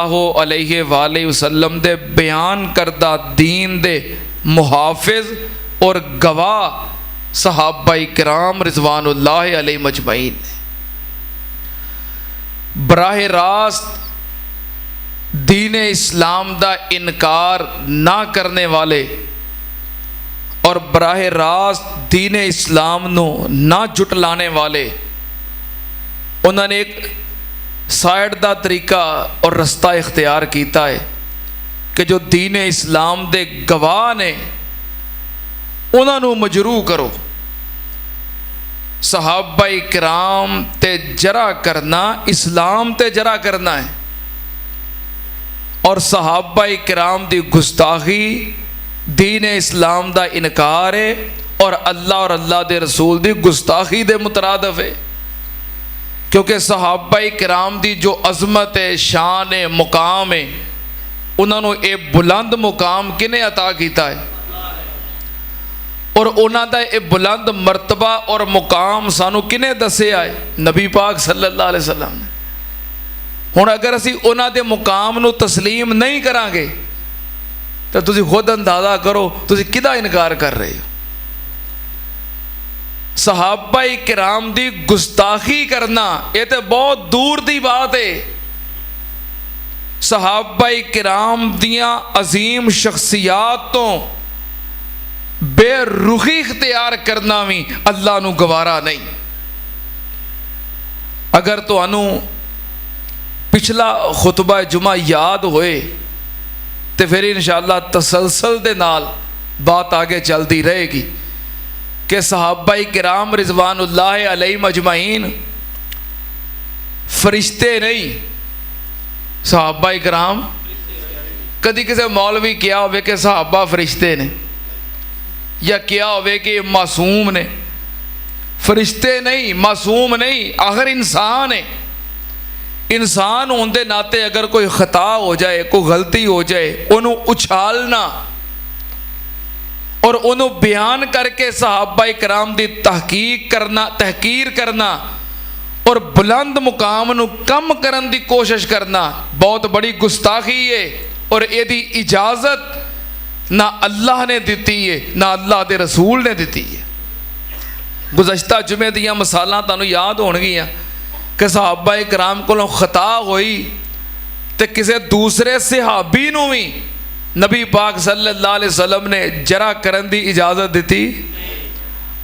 अलैहि वसल्लम दे बयान करदा दीन दे मुहाफिज और गवाह सहाबाई किराम रिजवानुल्लाह अलैहिम अजमईन बराह रास्त दीन इस्लाम दा इनकार ना करने वाले और बराह रास्त दीन इस्लाम नू ना जुटलाने वाले उन्होंने एक साइड का तरीका और रस्ता इख्तियार किया है कि जो दीन इस्लाम दे गवाह ने उन्होंने मजरू करो। सहाबाई किराम ते जरा करना इस्लाम ते जरा करना है और सहाबाई किराम दी गुस्ताखी दीन इस्लाम दा इनकार है और अल्लाह दे रसूल दी गुस्ताखी दे मुतरादफ है। क्योंकि सहाबाई किराम दी जो अजमत है, शान है, मुकाम है, उन्होंने ये बुलंद मुकाम किने अता किया है और उन्हों का ये बुलंद मरतबा और मुकाम सानू किने दसिया है? नबी पाक सल्लल्लाहु अलैहि वसल्लम ने। हुण अगर असी उन्हों के मुकाम नू तस्लीम नहीं करांगे तो तुसी खुद अंदाज़ा करो तुसी किदा इनकार कर रहे हो। सहाबाई किराम दी गुस्ताखी करना ये तो बहुत दूर दी बात है। सहाबाई किराम दियां अजीम शख्सियात तो बेरुखी इख्तियार करना भी अल्लाह नू गवारा नहीं। अगर तुहानू पिछला खुतबा जुमा याद होए तो फिर इंशाअल्लाह तसलसल दे नाल बात आगे चलती रहेगी कि सहाबाई किराम रिजवानुल्लाह अलैहिम अजमईन फरिश्ते नहीं। सहाबाई किराम कदी किसी मौलवी क्या होवे कि सहाबा फरिश्ते ने या क्या होवे कि मासूम ने। फरिश्ते नहीं, मासूम नहीं, आखिर इंसान है। इंसान होने के नाते अगर कोई खता हो जाए, कोई गलती हो जाए, उन्होंने उछालना और उन्होंने बयान करके सहाबाई किराम की तहकीर करना और बुलंद मुकाम नू कम करन दी कोशिश करना बहुत बड़ी गुस्ताखी है। और यदी इजाज़त ना अल्लाह ने दी है ना अल्लाह के रसूल ने दी है। गुज़श्ता जुमे दियां मिसालां तुहानूं याद होणगियां कि सहाबाए किराम कोलों खता हुई तो किसी दूसरे सहाबी नूं भी नबी पाक सल्लल्लाहु अलैहि वसल्लम ने जरा करन दी इजाज़त दी,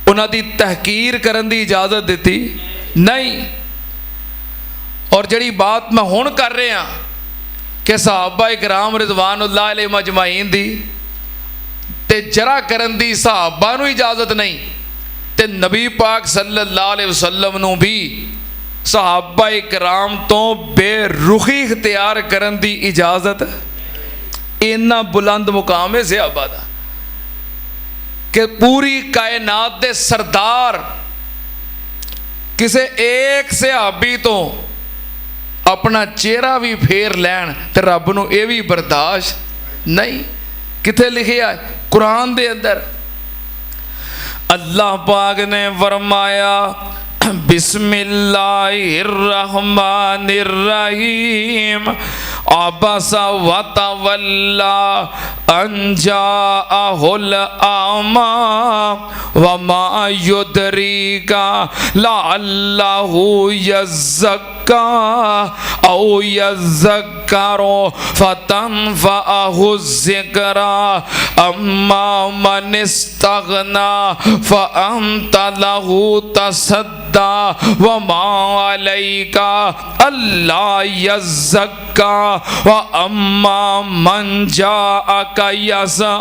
उन्हां दी तहकीर करन दी इजाज़त दी नहीं। और जिहड़ी बात मैं हुण कर रहा कि सहाबाए किराम रिज़वानुल्लाह अलैहिम अजमईन दी ते जरा करन दी सहाबा नूं इजाज़त नहीं ते नबी पाक सल्लल्लाहु अलैहि वसल्लम नूं भी सहाबाए किराम तो बेरुखी इख्तियार करन दी इजाज़त। इन्ना बुलंद मुकाम है सहाबा दा कि पूरी कायनात दे सरदार किसी एक सहाबी तो अपना चेहरा भी फेर लैन तो रब नूं ये भी बर्दाश्त नहीं। किथे लिखिया कुरान दे अंदर अल्लाह पाक ने फरमाया बिस्मिल्लाहिर्रहमानिर्रहीम अबसा वतवल्ला अंजाअहुल आमा वमा युदरीका लअल्लहु यज़्ज़क्का औ यज़्ज़क्करु फतनफ़अहु ज़िक्रा अम्मा मन इस्तग़ना फ़अन्त लहु तसद्दा वमा अलैका अल्ला यज़्ज़क्का व अम्मा मन जाअका यसा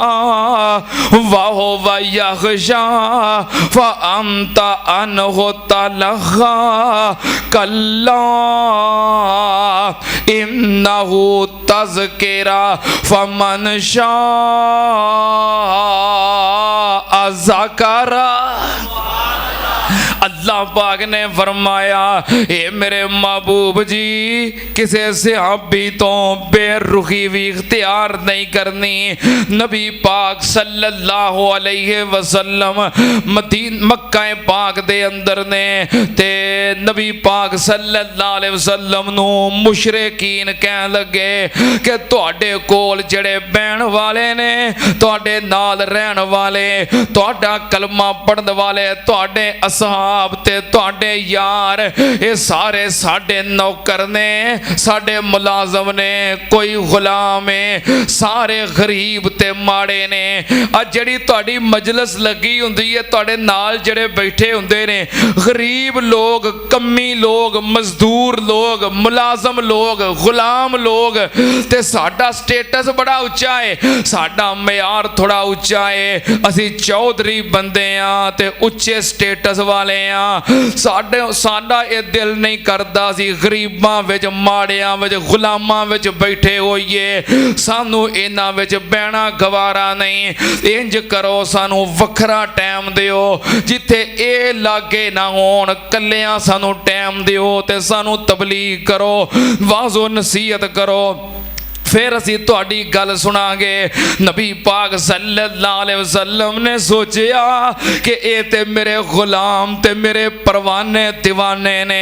वहुव यख़शा फ़अन्त अन्हु तलक़्क़ा कल्ला इन्नहु तज़किरा फ़मन शाअ ज़करा। अल्लाह पाक ने फरमाया ए मेरे महबूब जी किसी सहाबी तो बेरुखी भी इख्तियार नहीं करनी। नबी पाक सल्लल्लाहु अलैहि वसल्लम मक्का पाक दे अंदर ने ते नबी पाक सल्लल्लाहु अलैहि वसल्लम नू मुशरिकीन कहन लगे कि तुहाडे कोल जेड़े बहन वाले ने तुहाडे नाल रहन वाले तुहाडा कलमा पढ़न वाले तुहाडे असहाब ते तुहाडे यार ये सारे साडे नौकर ने साडे मुलाजम ने कोई गुलाम है सारे गरीब ते माड़े ने। अज जिहड़ी तुहाडी मजलिस लगी हुंदी है तुहाडे नाल जिहड़े बैठे हुंदे ने गरीब लोग कम्मी लोग मजदूर लोग मुलाजम लोग गुलाम लोग ते साडा स्टेटस बड़ा उच्चा है साडा मयार थोड़ा उच्चा है असी चौधरी बंदे आ ते उच्चे स्टेटस वाले आ साडा ये दिल नहीं करदा सी गरीबां विच माड़ियां विच गुलामां विच बैठे होइए सानू इन्हां विच बहना गवारा नहीं। इंज करो सानू वखरा टाइम दिओ जिथे ए लागे ना होण कल्लियां सानू टाइम दिओ ते सानू तबलीग करो वाज़ो नसीहत करो फिर असी तुहाडी गल सुनांगे। नबी पाक सल्लल्लाहु अलैहि वसल्लम ने सोचिया कि ये ते मेरे गुलाम ते मेरे परवाने दीवाने ने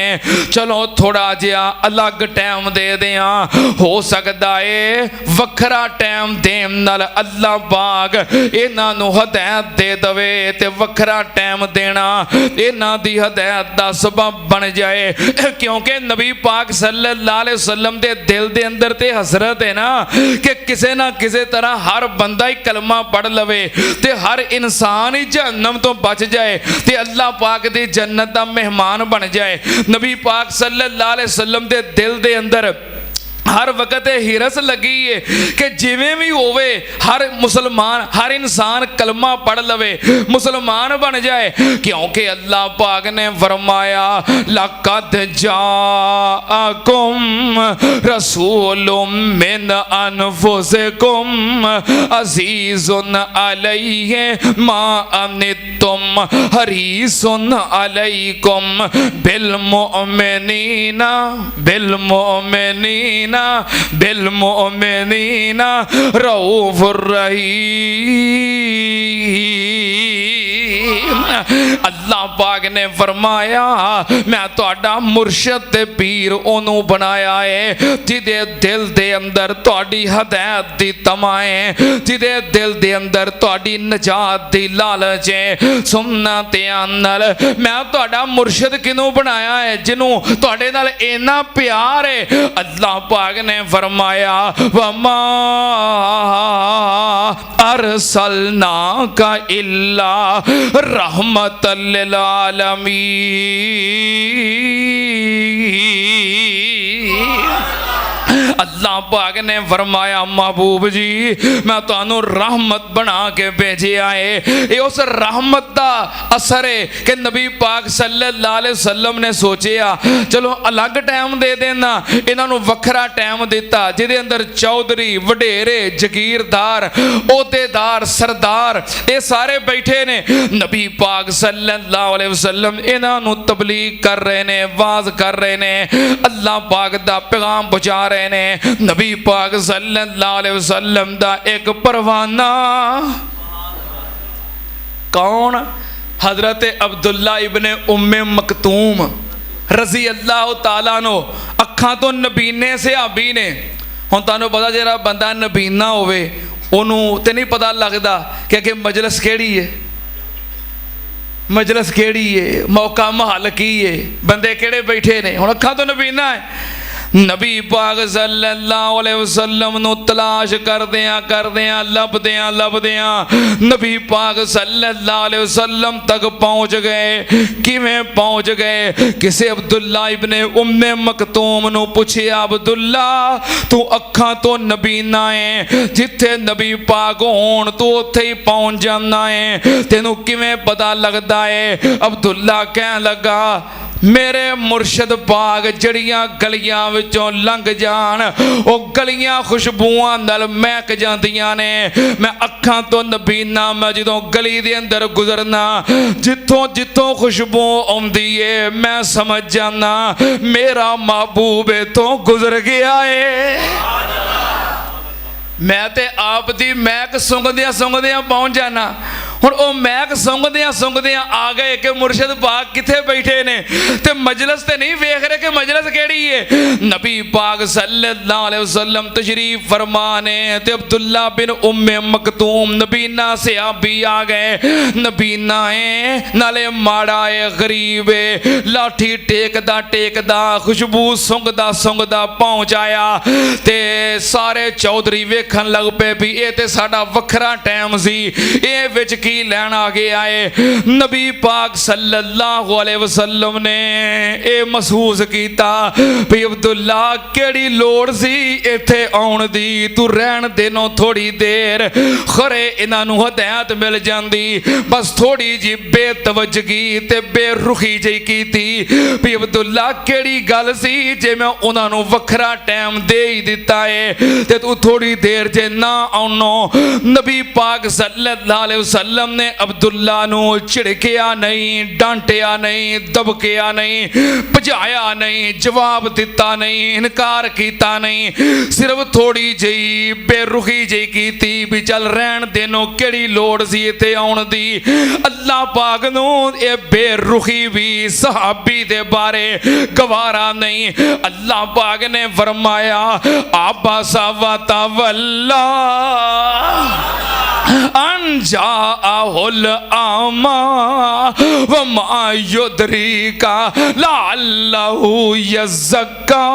चलो थोड़ा जिहा अलग टाइम दे दियां हो सकदा है वखरा टाइम देन नाल अल्लाह पाक इन्हां नू हदायत दे दवे ते वखरा टाइम देना इन्हां दी हदायत दा सबब बन जाए क्योंकि नबी पाक सल्लल्लाहु अलैहि वसल्लम दे दिल दे अंदर ते हसरत है ना कि किसी ना किसी तरह हर बंदा ही कलमा पढ़ लवे ते हर इंसान ही जहन्नम तो बच जाए ते अल्लाह पाक दी जन्नत दा मेहमान बन जाए। नबी पाक सल्लल्लाहु अलैहि वसल्लम दे दिल दे अंदर हर वक्त हिरस लगी है कि जिवें भी होवे हर मुसलमान हर इंसान कलमा पढ़ लवे मुसलमान बन जाए क्योंकि अल्लाह पाक ने फरमाया लक़द जाअकुम रसूलुम मिन अनफुसिकुम अज़ीज़ुन अलैहि मा अनित्तुम हरीसुन अलैकुम बिल मुमिनीना बिल मोमिनीना रऊफुर रहीम। अल्लाह पाक ने फरमाया मैं तुहाडा मुर्शद ते पीर ओनू बनाया है जिदे दिल दे अंदर तुहाडी हदायत दी तमा है जिदे दिल दे अंदर तुहाडी नजात दी लालच है। सुनना ध्यान नाल मैं तुहाडा मुर्शद किनू बनाया है जिनू तुहाडे नाल इन्ना प्यार है। अल्लाह पाक ने फरमाया वमा अरसलना का इल्ला रहमतल लिल आलमीन। अल्लाह पाक ने फरमाया महबूब जी मैं तुहानू रहमत बना के भेजिया है। ये उस रहमत दा असर है कि नबी पाक सल्लल्लाहु अलैहि वसल्लम ने सोचिया चलो अलग टाइम दे देना इन्हां नू वखरा टाइम दिता जिहदे अंदर चौधरी वडेरे जगीरदार ओहदेदार सरदार ये सारे बैठे ने। नबी पाक सल्लल्लाहु अलैहि वसल्लम इन्हां नू तबलीग कर रहे ने वाज कर रहे ने अल्लाह पाक दा पैगाम पहुंचा रहे ने। नबी पाक सल्लल्लाहु अलैहि वसल्लम दा एक परवाना कौन हजरत अब्दुल्ला इब्ने उम्मे मकतूम रजी अल्लाह तआला नो अखां तो नबीने सहाबी ने। हुण तुहानूं पता जिहड़ा बंदा नबीना होवे ओनू ते नहीं पता लगदा कि अगे मजलिस किहड़ी है मजलिस किहड़ी है मौका महल की है बंदे किहड़े बैठे ने। हुण अखां तो नबीना है नबी पाक सल्लल्लाहु अलैहि वसल्लम नु तलाश करदियां लभदियां नबी पाक सल्लल्लाहु अलैहि वसल्लम तक पहुंच गए। किवें पहुंच गए किसे अब्दुल्ला इब्ने उम्मे मकतूम नु पूछिया अब्दुल्ला तू अखां तो नबीना है जिथे नबी पाक होण तू उत्थे ही पहुंच जाना है तेनू किवें पता लगदा है। अब्दुल्ला कहन लगा मेरे मुर्शद पाक जड़ियां गलियां विचों लंघ जान ओ गलियां खुशबूआं नाल महक जांदियां ने। मैं अखां तो नबीना मैं जदों गली दे अंदर गुजरना जिथों जिथों खुशबू आउंदी है मैं समझ जाना मेरा महबूब इथों गुजर गया है। मैं ते आप दी महक सुंघदियां सुंघदियां पहुंच जाना। हुण ओ महक सुंघदियां सुंघदियां आ गए कि मुर्शद पाक किथे बैठे ने ते मजलिस ते नहीं वेख रहे कि मजलिस केड़ी है। नबी पाक सल्लल्लाहु अलैहि वसल्लम तशरीफ फरमा ने ते अब्दुल्ला बिन उम्मे मकतूम नबीना सहाबी आ गए। नबीना है नाले माड़ा है गरीब है लाठी टेकदा टेकदा खुशबू सुंघदा सुंघदा पहुंच आया ते सारे चौधरी वेखन लग पे भी ये ते साडा वखरा टाइम सी ये विच की लैन आ गया है। नबी पाक सल्लल्लाहु अलैहि वसल्लम ने ये महसूस किया भी अब्दुल्ला केड़ी लोड़ सी इत्थे आउण दी तू रहन देनो थोड़ी देर खरे इन्हां नूं हदायत मिल जांदी बस थोड़ी जी बेतवजगी ते बेरुखी जी कीती भी अब्दुल्ला केड़ी गल सी जे मैं उन्हां नूं वखरा टाइम दे ही दिता है ते तू थोड़ी देर जे ना आउणो। नबी पाक सल्लल्लाहु अलैहि वसल्लम ने अब्दुल्ला नू झिड़किया नहीं डांटिया नहीं दबकिया नहीं भजाया नहीं जवाब दिता नहीं इनकार किया नहीं सिर्फ थोड़ी जी बेरुखी जी की भी चल रहन देनो केड़ी लोड़ सी इत्थे आउण दी। अल्लाह पाक नू ये बेरुखी भी सहाबी दे बारे गवारा नहीं। अल्लाह पाक ने फरमाया आबा सावा तवल्ला अनजा आहुल आमा वमा युद्रिका लअल्लहु यज़क्का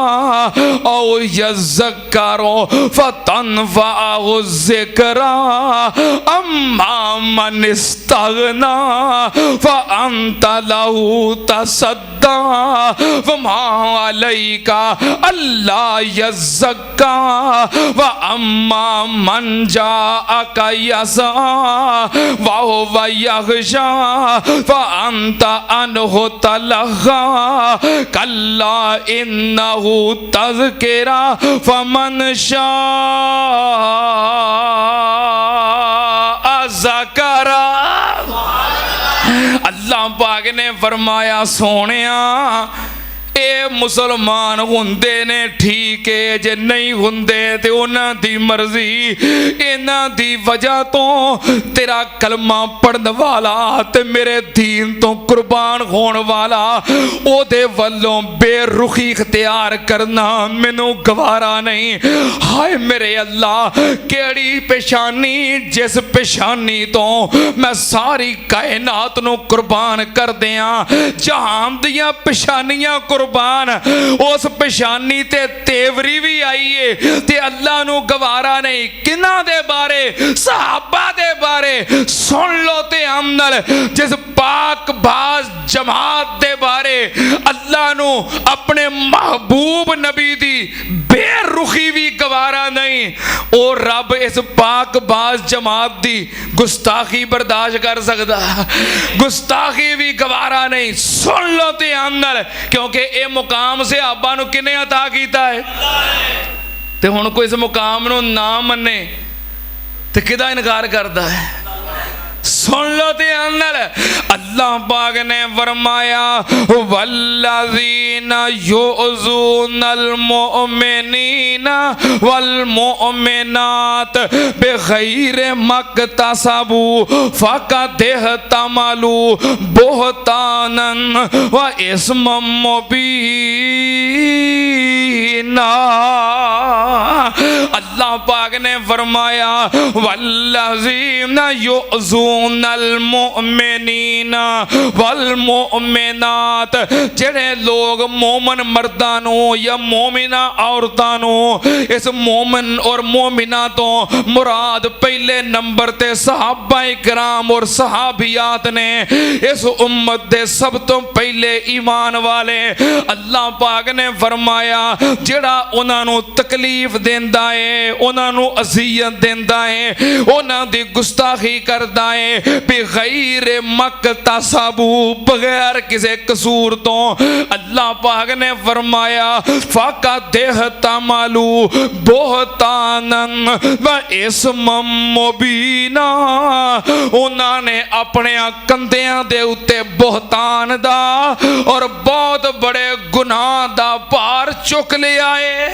औ यज़क्करो फतनफ़अहु ज़िक्रा अम्मा मन इस्तगना फ़अन्त लहु तसद्दा वमा अलैका अल्ला यज़क्का व अम्मा मन जाअका यसा वहुव यग़शा फ़अन्त अन्हु तलग़ा कल्ला इन्नहु तज़किरा फ़मन शाअ ज़करा। अल्लाह पाक ने फरमाया सोनिया ये मुसलमान हुंदे ने ठीक है जे नहीं हुंदे ते उन्हां दी मर्जी इन्हां दी वजह तो तेरा कलमा पढ़न वाला ते मेरे दीन तो कुर्बान होण वाला ओदे वल्लों बेरुखी इख्तियार करना मैनू गवारा नहीं। हाय मेरे अल्लाह केड़ी पेशानी जिस पेशानी तो मैं सारी कायनात नू कुर्बान कर दियां जहान दियां पेशानियां उस पेशानी ते तेवरी भी आई है ते अल्लाह नू गवारा नहीं। किन्ना दे बारे सहाबा दे बारे सुन लो ते अमल जिस पाक बाज जमात दे बारे अल्लाह नू अपने महबूब नबी दी बेरुखी भी गवारा नहीं। और रब इस पाक बाज जमात दी गुस्ताखी बर्दाश्त कर सकता गुस्ताखी भी गवारा नहीं। सुन लो ते अमल क्योंकि ये मुकाम सहाबा नू किने अता कीता है ते हुण कोई इस मुकाम नू ना मन्ने ते किदा इनकार करता है। सुन लो ते अनल अल्लाह पाक ने फरमाया वल्लज़ीना युज़ूनल मुमिनीना वल मुमिनात बिग़ैरि मक्तसबू फ़क़दिहतमलू बुहतानन व इस्मम मुबीना। अल्लाह पाक ने फरमाया वल्लज़ीना युज़ूनल मुमिनीना वल मुमिनात जेड़े लोग मोमिन मर्दां नू या मोमिना औरतां नू इस मोमिन और मोमिना तो मुराद पहले नंबर ते सहाबाए किराम और सहाबियात ने इस उम्मत दे सब तो पहले ईमान वाले। अल्लाह पाक ने फरमाया जेड़ा उन्हां नू तकलीफ देंदा है उन्हां नूं अज़ियत देंदा है, उन्हां दी गुस्ताखी करदा है। बिगैर मक्तसबू, बगैर किसी कसूर तो। अल्लाह पाक ने फरमाया फ़क़दिहतमलू बुहतानन व इस्मम मुबीना, उन्होंने अपने कंधियां दे उत्ते बुहतान दा और बहुत बड़े गुनाह दा भार चुक लिया है।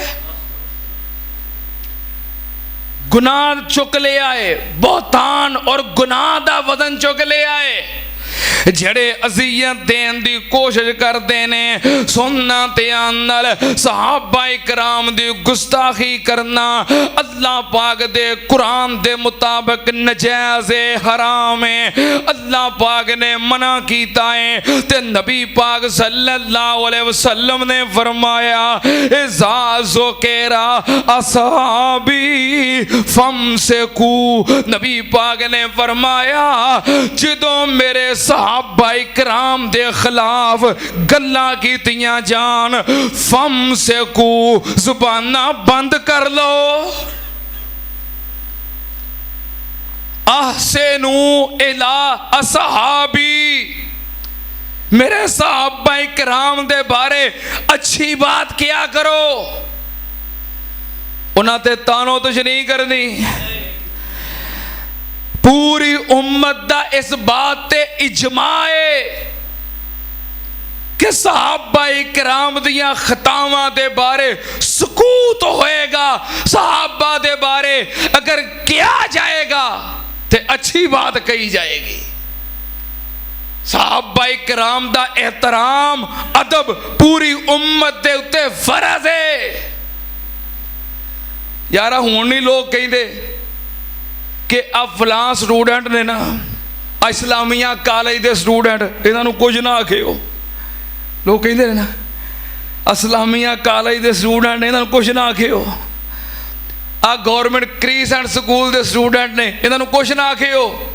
गुनाह चुक लिया है, बुहतान और गुनाह दा वजन चुक लिया है। जड़े अज़ियत देन दी कोशिश करते ने, सुन्ना ते नाल सहाबा इकराम दी गुस्ताखी करना अल्लाह पाक दे कुरान दे मुताबिक नजायज़ है, हराम है। अल्लाह पाक ने मना कीता है ते नबी पाक सल्लल्लाहु अलैहि वसल्लम ने फरमाया इज़ा ज़ुकिरा असहाबी फमसिकू। नबी पाक ने फरमाया जदों मेरे सहाबा इकराम दे खिलाफ गल्लां कीतियां जान, फमसिकू, जुबाना बंद कर लो। अहसिनू इला असहाबी, मेरे सहाबा इकराम दे बारे अच्छी बात किया करो, उन्हां ते तानो तुझ नहीं करनी। पूरी उम्मत दा इस बात ते इजमा है कि सहाबा इकराम दियां खतावां दे बारे सुकूत होएगा। सहाबा दे बारे अगर किया जाएगा तो अच्छी बात कही जाएगी। सहाबा इकराम दा एहतराम अदब पूरी उम्मत दे उत्ते फर्ज है। यारा हुण नहीं लोग कहंदे कि आ फलां स्टूडेंट ने ना इस्लामिया कॉलेज के स्टूडेंट, इन्हों कुछ ना आखियो। लोग कहते हैं ना इस्लामिया कॉलेज के स्टूडेंट ने, इन्हों कुछ ना आखियो। आ गौरमेंट क्रिसचन स्कूल के स्टूडेंट ने, इन्हों कुछ ना आखियो।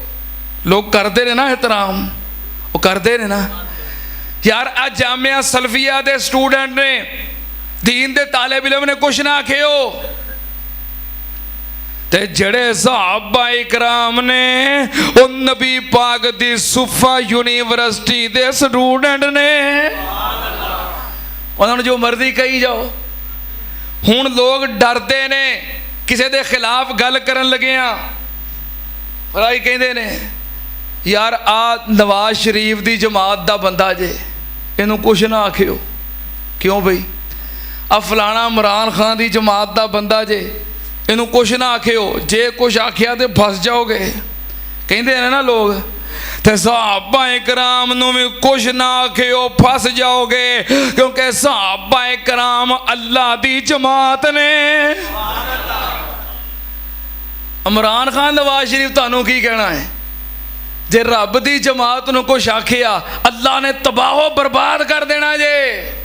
लोग करते हैं ना एहतराम, वो करते हैं ना। यार आ जामिया सल्फिया के स्टूडेंट ने, दीन के तालिब इल्म ने कुछ ना आखियो। ते जड़े सहाबा इकराम ने वो नबी पाक दी सुफा यूनिवर्सिटी दे स्टूडेंट ने, उन्होंने जो मर्जी कही जाओ। हुण लोग डरते ने किसी के खिलाफ गल करन लगे, भाई कहते ने यार आ नवाज शरीफ दी जमात दा बंदा जे, इनू कुछ ना आखियो। क्यों बई? आ फलाना इमरान खान दी जमात दा बंदा जे, इनू कुछ ना आखियो। जे कुछ आखिया तो फस जाओगे, कहते हैं ना लोग। ते सहाबा इकराम नू भी कुछ ना आखियो, फस जाओगे, क्योंकि सहाबा इकराम अल्लाह दी जमात ने। इमरान खान नवाज शरीफ तुहानू की कहना है? जे रब दी जमात नू कुछ आखिया अल्लाह ने तबाहो बर्बाद कर देना जे।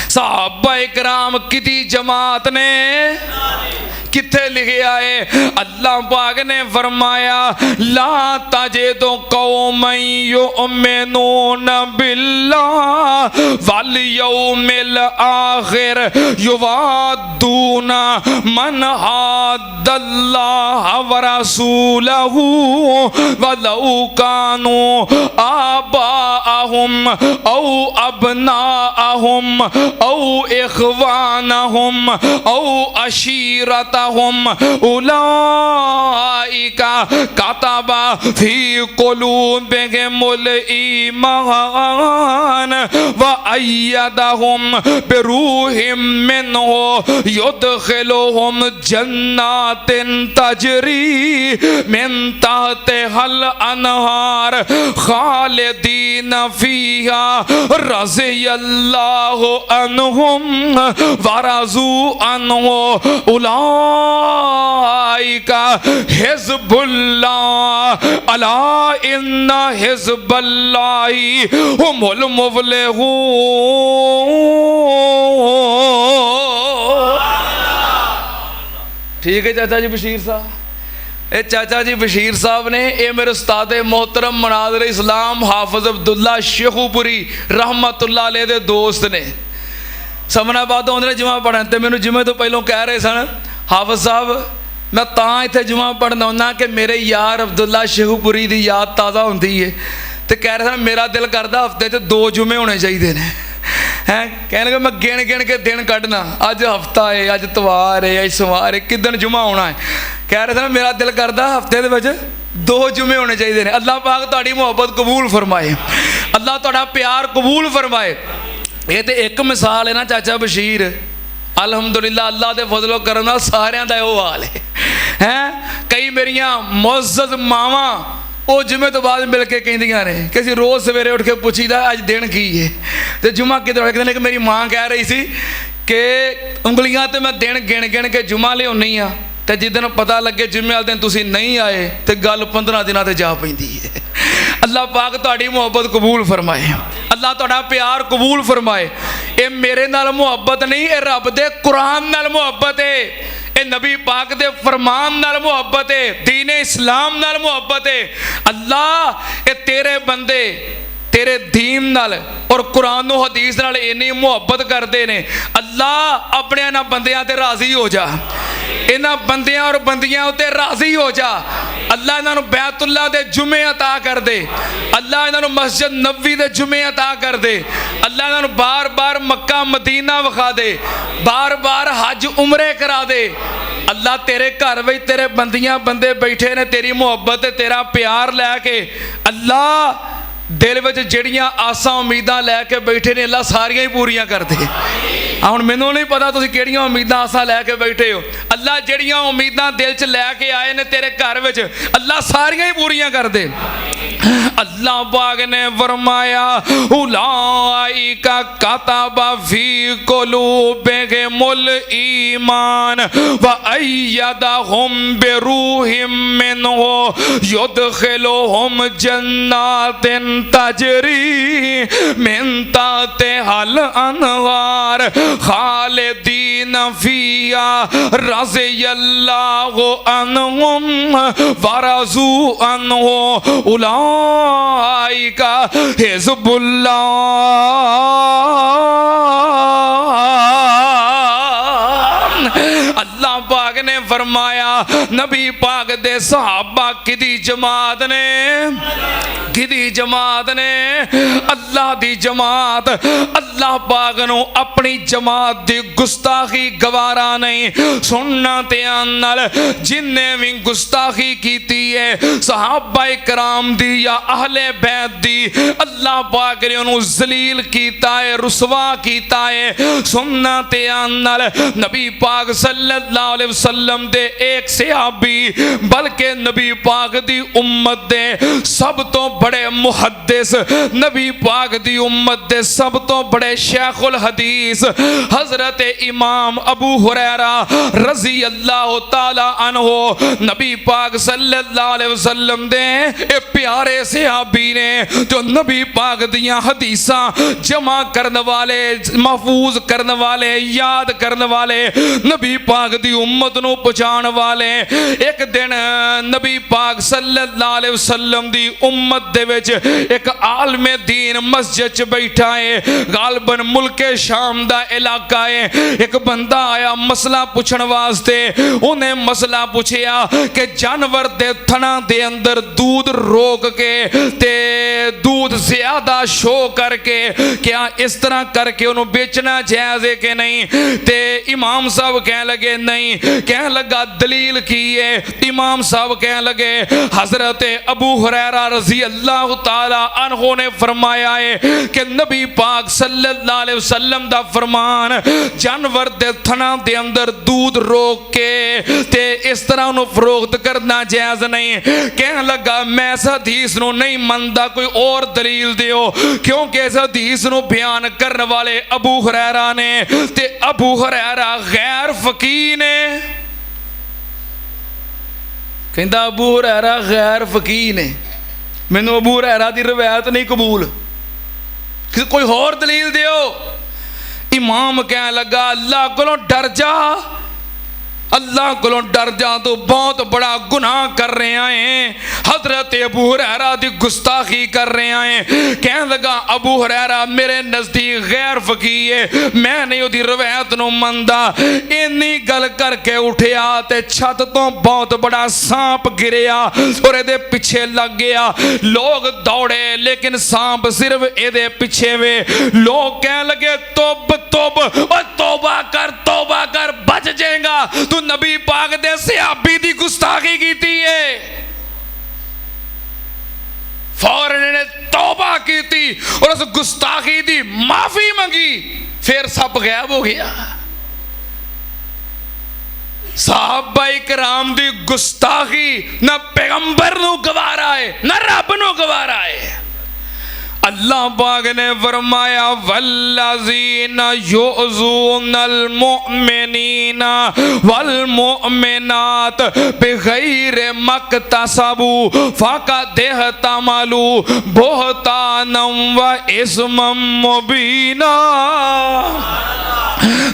सहाबा इकराम किदी जमात ने, किथे लिखा है? अल्लाह पाक ने फरमाया ला तजिदु कौमन युमिनून बिल्लाह वल यौमिल आखिर युवाद्दून मन हाद्दल्लाह व रसूलहू वलौ कानू आबाअहुम औ अबनाअहुम औ इखवानहुम औ अशीरतहुम उलाइका कतबा फी कुलूबिहिमुल ईमान व अय्यदहुम बिरूहिम मिन्हु युदखिलुहुम जन्नातिन तजरी मिन तहतिहल अनहार खालिदीन फीहा रज़ियल्लाहु अन्हुम व रज़ू अन्हु उलाइका हिज़्बुल्लाह अला इन्ना हिज़्बल्लाहि हुमुल मुफ़्लिहून। ठीक है चाचा जी बशीर साहब, ये चाचा जी बशीर साहब ने, ये मेरे उस्ताद मोहतरम मनाज़िर इस्लाम हाफिज़ अब्दुल्ला शेखुपुरी रहमतुल्लाह अलैह दे दोस्त ने। समनाबाद आउंदे ने जिमा पढ़न, तो मैनू जिमे तो पहलों कह रहे सन हाफिज साहब मैं तां इत्थे जुमा पढ़न आउना कि मेरे यार अब्दुल्ला शेखुपुरी की याद ताज़ा होंदी है, तो कह रहे थे मेरा दिल करता हफ्ते 2 जुमे होने चाहिए ने हैं। कहने लगे मैं गिन गिन के दिन कढ़ना, अज हफ्ता है, अज इतवार है, अज सोमवार है, किदन जुमा होना है। कह रहे थे मेरा दिल करता हफ्ते 2 जुमे होने चाहिए ने। अल्लाह पाक तुहाडी मुहब्बत कबूल फरमाए, अल्लाह तुहाडा प्यार कबूल फरमाए। ये तो एक मिसाल है ना चाचा बशीर, अलहमदुलिल्लाह अल्लाह के फजलो करम नाल सारियां दा इहो हाल है हैं। कई मेरियां मुअज़्ज़ज़ मावां वो जुमे तो बाद मिल के कहिंदियां ने कि असीं रोज़ सवेरे उठ के पुछीदा अज दिन की है, तो जुमा किधर कहते कि मेरी माँ कह रही सी कि उंगलियां तो मैं दिन गिन गिन के जुमा लियाउनी आ, तो जिदन पता लगे जुमे वाले दिन तुसीं नहीं आए तो गल 15 दिनों ते जा पैंदी है। अल्लाह पाक तुहाडी मुहब्बत कबूल फरमाए, अल्लाह तुहाडा प्यार कबूल फरमाए। ये मेरे नाल मुहब्बत नहीं, ये रब दे कुरान नाल मुहब्बत है, ये नबी पाक दे फरमान नाल मुहब्बत है, दीन इस्लाम नाल मुहब्बत है। अल्लाह ये तेरे बंदे तेरे दीन नाल और कुरान और हदीस नाल इन्नी मुहब्बत करते ने। अल्लाह अपने इन्हां बंदियां ते राजी हो जा, इन्हां बंदियां और बंदियां उत्ते राजी हो जा। अल्लाह इन्हां नूं बैतुल्लाह दे जुमे अता कर दे, अल्लाह इन्हां नूं मस्जिद नबवी दे जुमे अता कर दे, अल्लाह इन्हां नूं बार बार मक्का मदीना विखा दे, बार बार हज उमरे करा दे। अल्लाह तेरे घर विच तेरे बंदियां बंदे बैठे ने तेरी मुहब्बत तेरा प्यार लैके, अल्लाह दिल में जड़ियाँ आसा उम्मीदां लैके बैठे ने अल्लाह सारियां ही पूरियां कर दे। हुण मैनूं नहीं पता तुसीं किहड़ियां उम्मीदां आसा लैके बैठे हो, अल्लाह जड़ियां उम्मीदां दिल च लैके आए ने तेरे घर विच अल्लाह सारियां ही पूरियां कर दे। अल्लाह पाक ने फरमाया उलाइका कतबा फी कुलूबिहिमुल ईमान व अय्यदहुम बिरूहिम मिन्हु युदखिलुहुम जन्नातिन तजरी मिन तहतिहल अनहार खालिदीन फिहा रज़ियल्लाहु अन्हुम व रज़ू अन्हु उलाइका हिज़्बुल्लाह। अल्लाह पाक ने फरमाया नबी पाक दे सहाबा किदी जमात ने, किदी जमात ने, अल्लाह दी जमात। अल्लाह पाक नूं अपनी जमात दी गुस्ताखी गवारा नहीं। सुनना ध्यान नाल जिन्ने भी गुस्ताखी कीती है सहाबा कराम दी या अहले बैत दी, अल्लाह पाक ने उन्होंने जलील कीता है, रुसवा कीता है। सुनना ध्यान नाल नबी पाक सल्लल्लाहु अलैहि वसल्लम दे एक सहाबी बल्कि नबी पाक दी उम्मत दे सब तो बड़े मुहद्दिस, नबी पाक दी उम्मत दे सब तो बड़े शेखुल हदीस हजरत इमाम अबू हुरैरा रजी अल्लाह ताला अन्हो नबी पाक सल्लल्लाहु अलैहि वसल्लम दे ए प्यारे सहाबी ने जो नबी पाक दियां हदीसां जमा करने वाले, महफूज करने वाले, याद करने वाले, नबी पाक दी उम्मत नूं पहुंचाने वाले। एक दिन नबी पाक सल्लल्लाहु अलैहि वसल्लम दी उम्मत दे विच एक आलमे दीन मस्जिद च बैठा है, गालबन मुल्के शाम दा इलाका है। एक बंदा आया मसला पूछण वास्ते, उन्हें मसला पूछया कि जानवर दे थना दे अंदर दूध रोक के ते दूध ज्यादा शो करके क्या इस तरह करके उन्होंने बेचना जायज है कि नहीं? ते इमाम साहब कह लगे नहीं। कह लगा दलील की है? इमाम साहब कह लगे हजरत अबू हुरैरा रजी अल्लाह ताला अन्हु ने फरमाया है कि नबी पाक सल्लल्लाहु अलैहि वसल्लम दा फरमान जानवर दे थना दे अंदर दूध रोक के ते इस तरह उन्होंने फरोख्त करना जायज नहीं। कह लगा मैं इस हदीस नूं नहीं मनदा, कोई और दलील दियो, क्योंकि इस हदीस नूं बयान करने वाले अबू हुरैरा ने ते अबू हुरैरा गैर फकीह ने। कहंदा अबू हुरैरा गैर फकीह ने, मैनू अबू हुरैरा दी रवायत नहीं कबूल, कोई होर दलील दियो। इमाम कह लगा अल्लाह कोलों डर जा, अल्लाह कोलों डर जा, तो बहुत बड़ा गुनाह कर रहे हैं। हजरत अबू हुरैरा दी गुस्ताखी कर रहे हैं। कहने लगा अबू हुरैरा मेरे नजदीक गैर फकी है, मैं नहीं उहदी रवायत नूं मनदा। इन्नी गल करके उठिया ते छत तो बहुत बड़ा सांप गिरिया और इहदे पीछे लग गया। लोग दौड़े लेकिन सांप सिर्फ इहदे पीछे वे। लोग कहने लगे तोब तोब और तौबा कर बच जाएगा, तू नबी पाक दे सहाबी दी गुस्ताखी कीती है। फौरन ने तौबा की थी और उस गुस्ताखी दी माफी मंगी, फिर सब गायब हो गया। सहाबा इकराम दी गुस्ताखी ना पैगंबर नू गवारा है ना रब नू गवारा है। अल्लाह पाक ने फरमाया वल्लज़ीना युज़ूनल मुमिनीना वल मुमिनात बिगैर मक्तसबू फ़क़दिहतमलू बुहतानम व इस्मम मुबीना।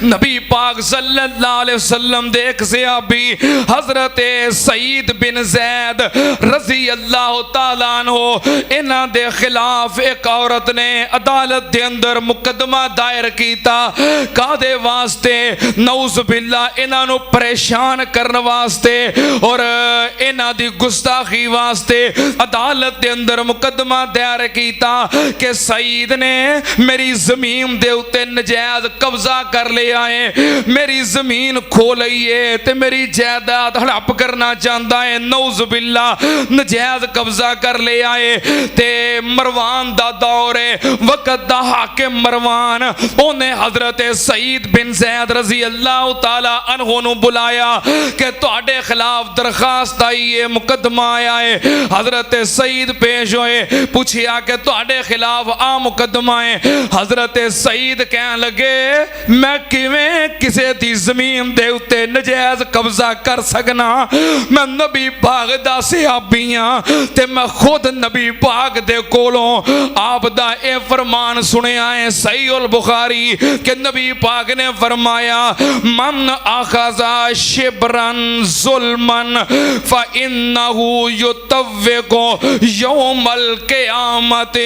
नबी पाक सल्लल्लाहु अलैहि वसल्लम दे एक सहाबी हजरत सईद बिन ज़ैद रज़ी अल्लाह तआला अन्हु, इन्हां दे खिलाफ एक औरत ने अदालत दे अंदर मुकदमा दायर कीता। कादे वास्ते? नऊज़ बिल्ला इन्हां नू परेशान करने वास्ते और इन्हां दी गुस्ताखी वास्ते अदालत दे अंदर मुकदमा दायर कीता कि सईद ने मेरी जमीन दे उत्ते नजायज कब्जा कर लिया है, मेरी जमीन खो लई है ते मेरी जायदाद हड़प करना चाहता है। नऊज़ बिल्ला नजायज कब्जा कर लिया है। ते मरवान दा दौर है, वक़्त दा हाकिम मरवान उन्हें हजरत सईद बिन ज़ैद रज़ी अल्लाह तआला अन्हु नू बुलाया कि तुहाडे खिलाफ दरखास्त आई है, मुकदमा आया है। हजरत सईद पेश होए, पूछिया कि तुहाडे खिलाफ आ मुकदमा है। हजरत सईद कहन लगे मैं किवें किसे दी जमीन दे उत्ते नजायज कब्जा कर सकना? मैं नबी पाक दा सहाबी हां ते मैं खुद नबी पाक दे कोलों आप दा ए फरमान सुनिया है सहीहुल बुखारी के नबी पाक ने फरमाया मन अखज़ा शिबरन जुल्मन फ इन्नहु युतव्विकु यौमल क़यामत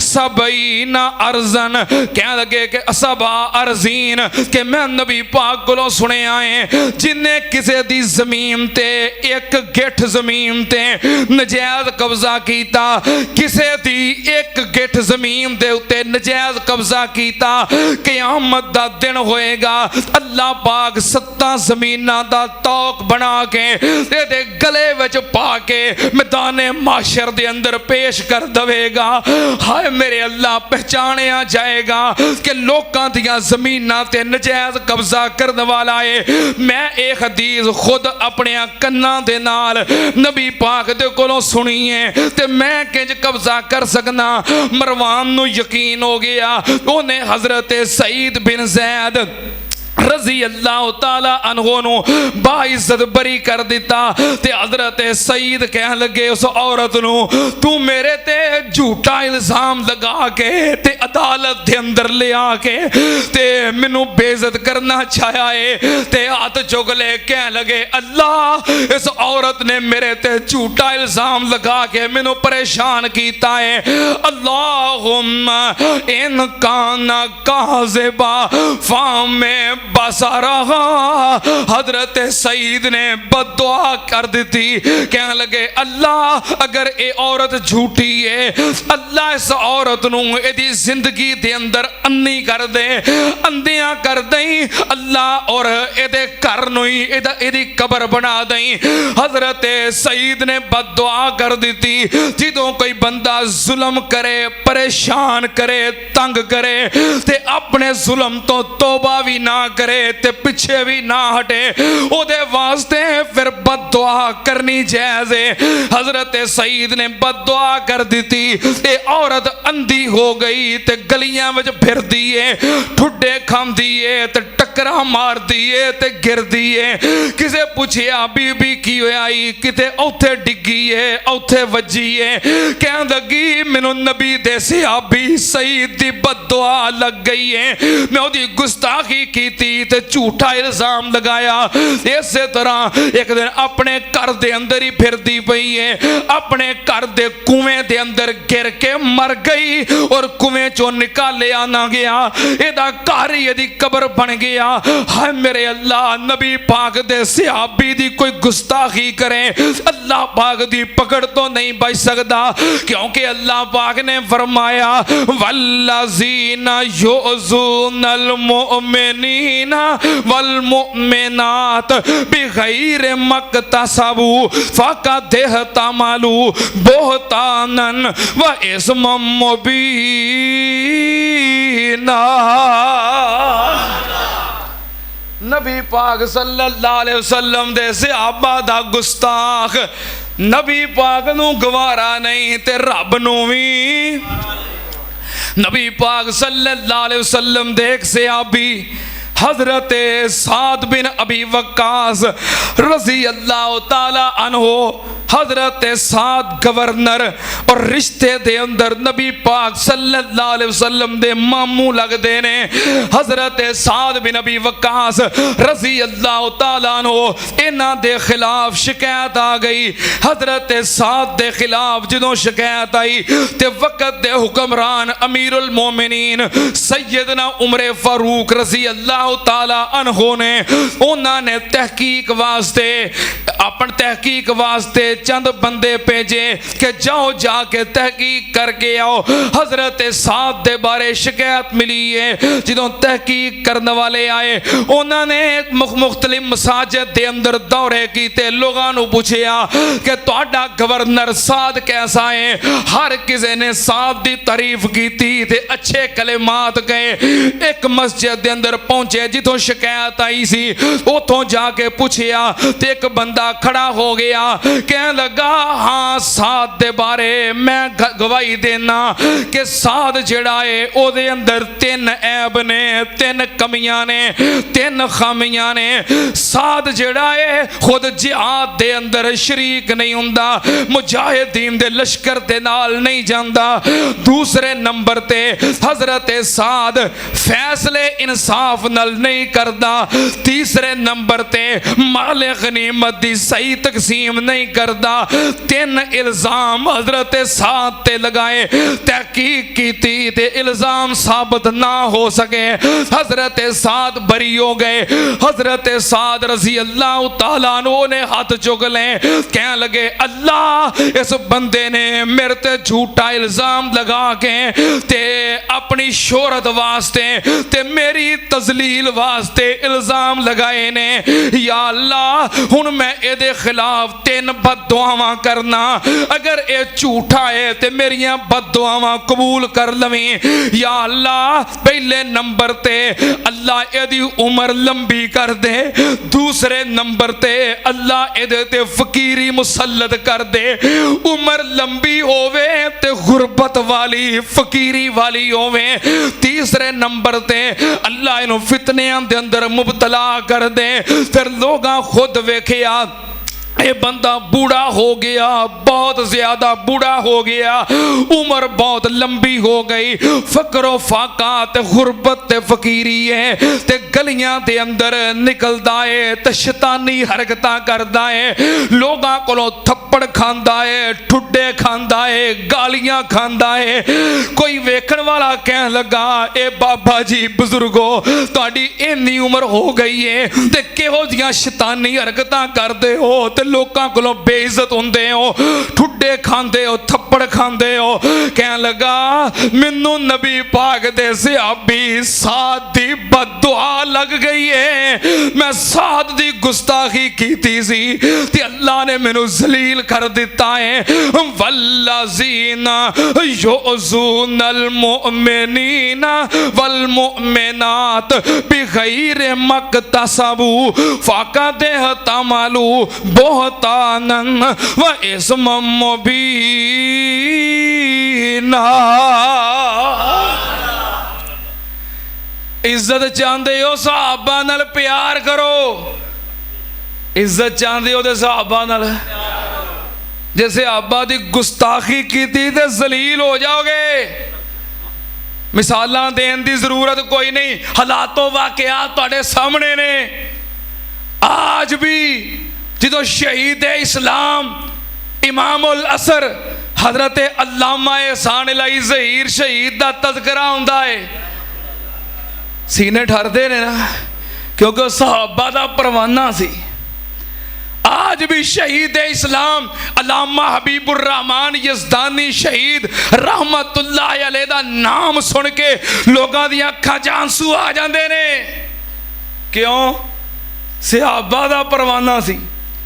सबईना अर्ज़न। कह लगे कि सबा अर्ज़ीन कि मैं नबी पाक कोलों सुनिया है जिन्हें किसी दी जमीन ते एक गिठ जमीन ते नजायज कब्जा कीता, किसी दी एक गिठ जमीन दे उत्ते नजायज कब्जा कीता, क़यामत दा दिन होएगा अल्लाह पाक 7 जमीनां दा तौक बना के इहदे गले विच पा के मैदाने माशर दे अंदर पेश कर देवेगा। हाय मेरे अल्लाह, पहचानिया जाएगा कि लोकां दियां जमीनां ते नजायज कब्जा करने वाला है। मैं एक हदीस खुद अपने कन्नां दे नाल नबी पाक दे कोलों सुनी है ते मैं किंज कब्जा कर सकना। मरवान नू यकीन हो गया, उन्हें हजरत सईद बिन ज़ैद रज़ी अल्लाह तआला अन्हु नू बाइज्जत बरी कर दिता। ते हजरत सईद कह लगे उस औरत नू तू मेरे ते झूठा इल्जाम लगा के ते अदालत दे अंदर ले आके ते मैनू बेइज्जत करना चाहा है। ते हाथ चुक ले कह लगे अल्लाह इस औरत ने मेरे ते झूठा इल्जाम लगा के मैनू परेशान कीता है। अल्लाहुम्मा इन काना काज़िबा फामे बसारा। हजरत सईद ने बददुआ कर दी, कह लगे अल्लाह अगर ये औरत झूठी है, अल्लाह इस औरत नू इहदी जिंदगी दे अंदर अन्नी कर दे, अंधियां कर दई अल्लाह, और इहदे घर नू ही इहदी कबर बना दई। हजरत सईद ने बददुआ कर दी, जिदों कोई बंदा जुल्म करे, परेशान करे, तंग करे ते अपने जुल्म तो तौबा भी ना करे ते पीछे भी ना हटे, ओदे वास्ते फिर बददुआ करनी जायज़ है। हजरत सईद ने बददुआ कर दी, ये औरत अंधी हो गई ते गलियां में फिरदी है, ठुड्डे खांदी है ते टक्करा मारदी है ते गिरदी है। किसे पूछिया बीबी की होई, किते औथे डिगी है, औथे वजी है, कह लगी मैनू नबी दे सहाबी सईद दी बददुआ लग गई है, मैं ओदी गुस्ताखी की कीती ते झूठा इल्जाम लगाया। इस तरह एक दिन अपने घर दे अंदर ही फिरदी पई है, अपने घर दे कुएं दे अंदर गिर के मर गई और कुएं चो निकालिया ना गया, एदा घर ही एदी कब्र बन गया। हाय मेरे अल्लाह, नबी पाक दे सहाबी दी कोई गुस्ताखी करे अल्लाह पाक दी पकड़ तो नहीं बच सकता, क्योंकि अल्लाह पाक ने फरमाया वल्लज़ीना युज़ूनल मुमिनीना वल मुमिनात बिगैर मक्तसबू फ़क़द इहतमलू बुहतानन व इस्मम मुबीना। नबी पाक सल्लल्लाहु अलैहि वसल्लम दे सहाबा दा गुस्ताख नबी पाक नू गवारा नहीं ते रब नू भी। नबी पाक सल्लल्लाहु अलैहि वसल्लम दे एक सहाबी हजरत साद बिन अबी वक्कास रजी अल्लाह ताला अन्हो, हजरत साद गवर्नर और रिश्ते दे अंदर नबी पाक सल्लल्लाहु अलैहि वसल्लम दे मामू लगदे ने। हजरत साद बिन अबी वक्कास रजी अल्लाह ताला अन्हो, इन्हां दे खिलाफ शिकायत आ गई। हजरत साद दे खिलाफ जदों शिकायत आई ते वक्त दे हुक्मरान अमीरुल मोमिनीन सैयदना उमर फारूक रजी अल्लाह ताला अन्हो ने उन्हां ने तहकीक वास्ते अपन तहकीक वास्ते चंद बंदे भेजे कि जाओ जाके तहकीक करके आओ। हजरत साद दे बारे शिकायत मिली है। जदों तहकीक करने वाले आए उन्होंने मुख्तलिफ मसाजिद दे अंदर दौरे कीते, लोगों को पूछया कि तुहाडा गवर्नर साद कैसा है। हर किसी ने साद की तारीफ की ते अच्छे कलिमात गए। एक मस्जिद दे अंदर पहुंचे जिथों शिकायत आई सी, उथों जाके पूछया ते एक बंदा खड़ा हो गया, कहने लगा हाँ साद दे बारे मैं गवाही देना कि साद जिहड़ा है ओदे अंदर तीन ऐब ने, तीन कमियां ने, तीन खामियां ने। साद जिहड़ा है खुद जिहाद दे अंदर शरीक नहीं हुंदा, मुजाहिदीन दे लश्कर दे नाल नहीं जांदा। दूसरे नंबर ते हजरत साद फैसले इंसाफ नाल नहीं करदा। तीसरे नंबर ते माले गनीमत दी सही तकसीम नहीं करदा। तीन इल्जाम हजरत साद ते लगाए, तहकीक की ते इल्जाम साबित ना हो सके। हजरत साद बरी हो गए। हजरत साद रजी अल्लाह ताला अन्हु ने हाथ चुक ले, कहने लगे अल्लाह इस बंदे ने मेरे ते झूठा इल्जाम लगा के ते अपनी शोहरत वास्ते ते मेरी तजलील वास्ते इल्जाम लगाए ने। या अल्लाह हुन मैं एदे खिलाफ तीन बददुआवां करना, अगर ये झूठा है तो मेरिया बददुआवां कबूल कर लवीं। या अल्लाह पहले नंबर ते अल्लाह एदी उम्र लंबी कर दे। दूसरे नंबर ते अल्लाह एदे ते फकीरी मुसल्लत कर दे। उम्र लंबी होवे ते गुरबत वाली फकीरी वाली होवे। तीसरे नंबर ते अल्लाह इन्हू फितनियां दे अंदर मुबतला कर दे। फिर लोगां खुद वेखिया ये बंदा बूढ़ा हो गया, बहुत ज्यादा बूढ़ा हो गया, उम्र बहुत लंबी हो गई, फकरो फाका ते गुरबत ते फकीरी है ते गलियां दे अंदर निकलदा है ते शैतानी हरकतां करदा है, लोगां कोलों थप्पड़ खांदा है, ठुड्डे खांदा है, गालियां खांदा है। कोई वेखण वाला कहन लगा ए बाबा जी बुजुर्गो तुहाडी इन्नी उम्र हो गई है ते किहो जिहियां शैतानी हरकतां करदे हो ते लोकां कोलों बेइज्जत हुंदे हो, ठुड्डे खांदे हो, थप्पड़ खांदे हो। कहन लगा मैनू नबी पाक दे सहाबी साद दी बददुआ लग गई है, मैं साद दी गुस्ताखी कीती सी ते अल्लाह ने मैनू जलील कर दिता है। वल्लज़ीना युज़ूनल मुमिनीना वल मुमिनात बिगैर मक्तसबू फ़क़द इहतमलू बुहतानन व इस्मम मुबीना। इज्जत चाहते हो सहाबा नाल प्यार करो, इज्जत चाहते हो तो सहाबा नाल, जे सहाबा दी गुस्ताखी की ते जलील हो जाओगे। मिसालां देण दी जरूरत कोई नहीं, हालातों वाकयात तुहाडे सामने ने। आज भी जो शहीद इस्लाम इमाम उल असर हजरत अल्लामा एहसान इलाही ज़हीर शहीद का तज़किरा हुंदा है, सीने ठरदे ने ना, क्योंकि सहाबा दा परवाना सी। आज भी शहीद इस्लाम अल्लामा हबीबुर रहमान यज़दानी शहीद रहमतुल्लाह अलैह दा नाम सुन के लोगों दी अखां च आंसू आ जांदे ने। क्यों? सहाबा दा परवाना सी।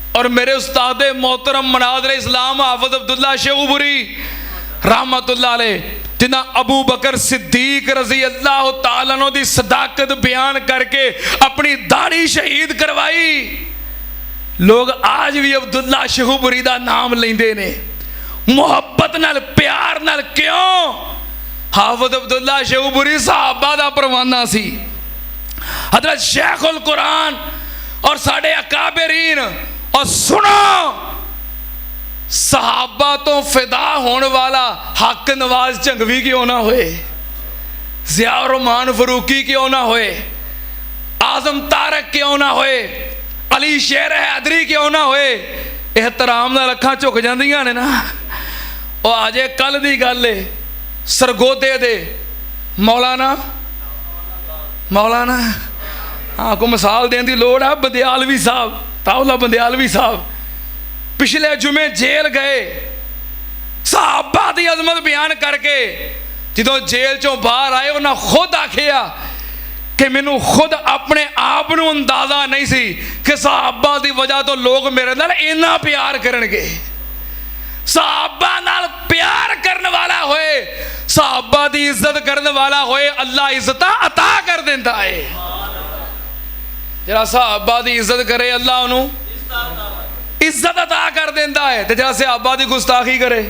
और मेरे उस्ताद मोहतरम मनाज़िर इस्लाम हाफिज़ अब्दुल्ला शेखुपुरी रहमतुल्लाह अलैह, जिन्हें अबू बकर सिद्दीक रजी अल्लाह तआला अन्हु दी सदाकत बयान करके अपनी दाढ़ी शहीद करवाई, लोग आज भी अब्दुल्ला शेखुपुरी दा नाम लेंदे ने मुहब्बत नाल, प्यार नाल। क्यों? हाफिज़ अब्दुल्ला शेखुपुरी सहाबा दा परवाना सी। हज़रत शेखुल कुरान और साडे अकाबरीन, और सुनो, सहाबा तो फिदा होने वाला हक नवाज झंगवी क्यों ना होए, ज़िया रहमान फरूकी क्यों ना होए, आजम तारक क्यों ना होए, अली शेर हैदरी क्यों ना होए, एहतराम नाल अखां झुक जांदियां ने ना। और अजे कल दी गल है, सरगोदे दे मौलाना हाँ को मिसाल देने की लोड़ है, बंदियालवी साहब, ताउला बंदियालवी साहब पिछले जुमे जेल गए, सहाबा दी अजमत बयान करके जो जेल चों बाहर आए उन्हें खुद आखिया कि मैनू खुद अपने आप नू अंदाजा नहीं सी कि सहाबा दी वजह तो लोग मेरे नाल इन्ना प्यार करनगे। सहाबा नाल प्यार करने वाला होए, सहाबा दी इज्जत करने वाला होए, अल्लाह इज्जत अता कर देंदा है। जरा सहाबा दी इज्जत करे अल्लाह उन्होंने इज्जत अता कर देंदा है, ते जरा सहाबा दी गुस्ताखी करे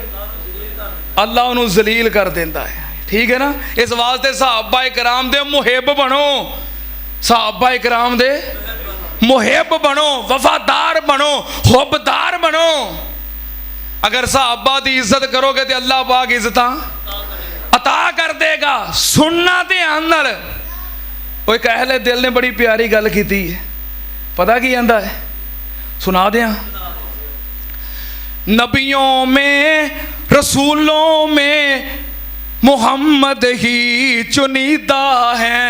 अल्लाह उन्होंने जलील कर देंदा है। ठीक है ना? इस वास्ते सहाबा इकराम दे मुहिब बनो, सहाबा इकराम दे मुहिब बनो, वफादार बनो, हुब्बदार बनो। अगर सहाबा दी इज्जत करोगे तो अल्लाह पाक इज्जत अता कर देगा। सुनना ध्यान नाल। कोई अहले दिल ने बड़ी प्यारी गल की है, पता की कहता है, सुना दिया। नबियों में रसूलों में मोहम्मद ही चुनीदा है,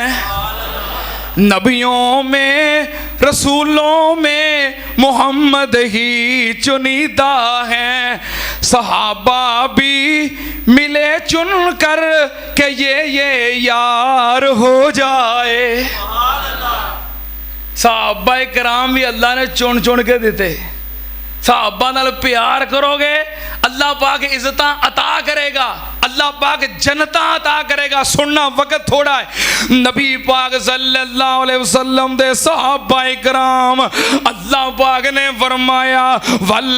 नबियों में रसूलों में मोहम्मद ही चुनीदा है, सहाबा भी मिले चुन कर के ये यार हो जाए। सहाबा इकराम भी अल्लाह ने चुन चुन के देते। सहाबा नाल प्यार करोगे अल्लाह पाक इज्जत अता करेगा, अल्लाह पाक जनता अता करेगा। सुनना वक्त थोड़ा है, नबी पाक सल्लल्लाहु अलैहि वसल्लम दे सहाबा इकराम अल्लाह पाक ने फरमाया वल